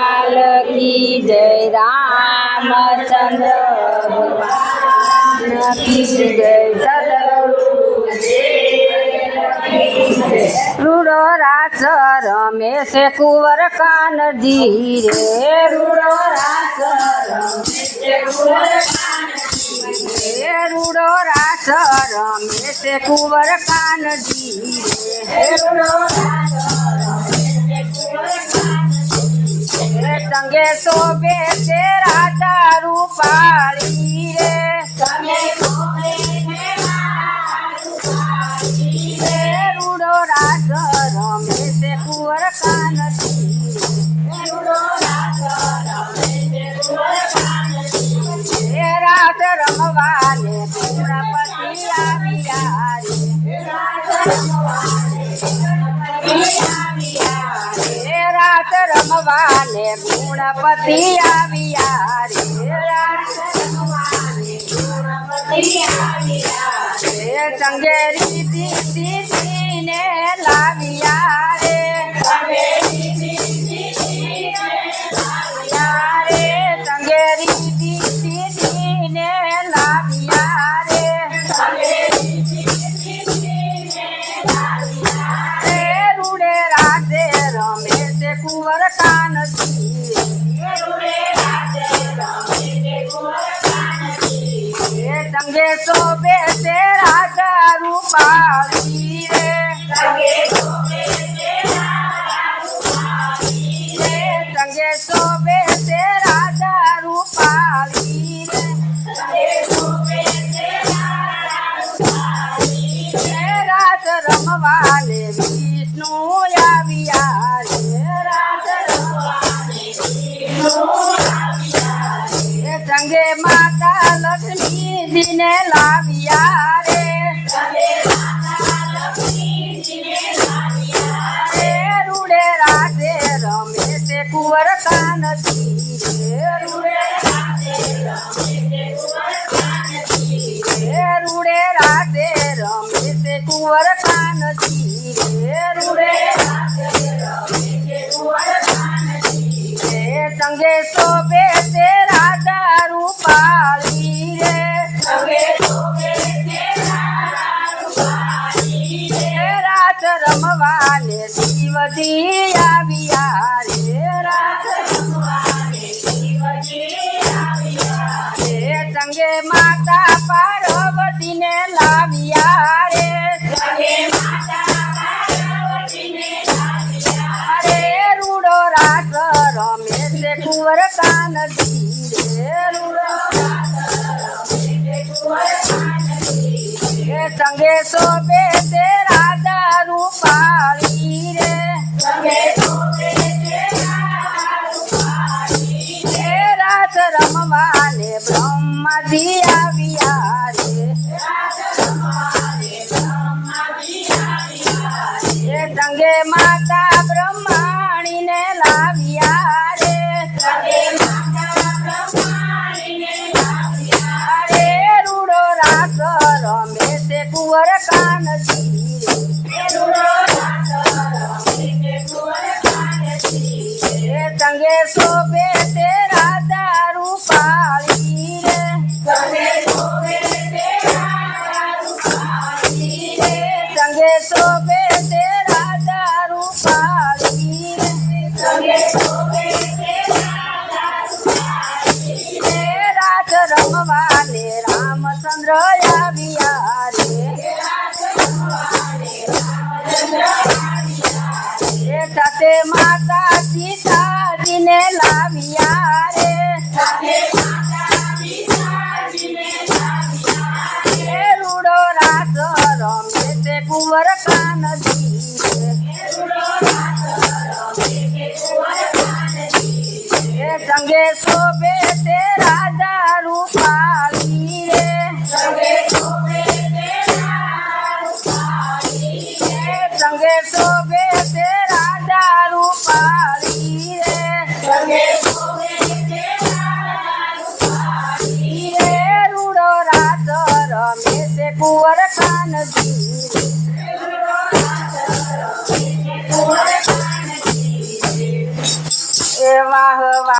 लाल की जय रामचंद्र भगवान की जय रूड़ो रास रमेश कुंवर कान जी रे रूड़ो रास रूड़ो रास रमेश कुंवर कान जी रे संगे शोभे से राजा रूपाली रे रूड़ो रास रमेश कुंवर कान जी रात रमवाले पूर्णपति आविया रे रात रमवाले गुणपति आविया रे संगेरी दीदी ने लाविया रे संगेरी दीदी ने लाविया रे रूड़े राधे रमेश कुंवर कान जी संगे शोभे से राजा रूपाली रे संगे शोभे से राजा रूपाली रे रात रमवाले विष्णु आविया रे संगे माता लक्ष्मी जी ने लाविया रे रूड़े राधे रमेश कुंवर कान जी रे रूड़े राधे रमेश कुंवर कान जी रे संगे शोभे से राजा रूपाली रे रात रमवाले शिव जी आविया रे संगे माता पार्वती ने लाविया रे रूड़ो रास रमेश कुंवर कान जी रे संगे शोभे से राजा रूपाली रे रात रमवाले ब्रह्मा जी आविया रे संगे माता ब्रह्माणी ने लाविया रे रूड़ो रास रमेश कुंवर कान जी रे संगे शोभे से राजा रूपाली रे संगे शोभे से राजा रूपाली रे रात रमवाले रामचंद्र आविया रे साथे माता सीता जी ने लाविया रे रूड़ो रास रमेश कुंवर कान जी रे संगे शोभे से राजा रूपाली रे संगे शोभे से राजा रूपाली रे रूड़ो रास रमेश कुंवर कान जी एवं વાહ વાહ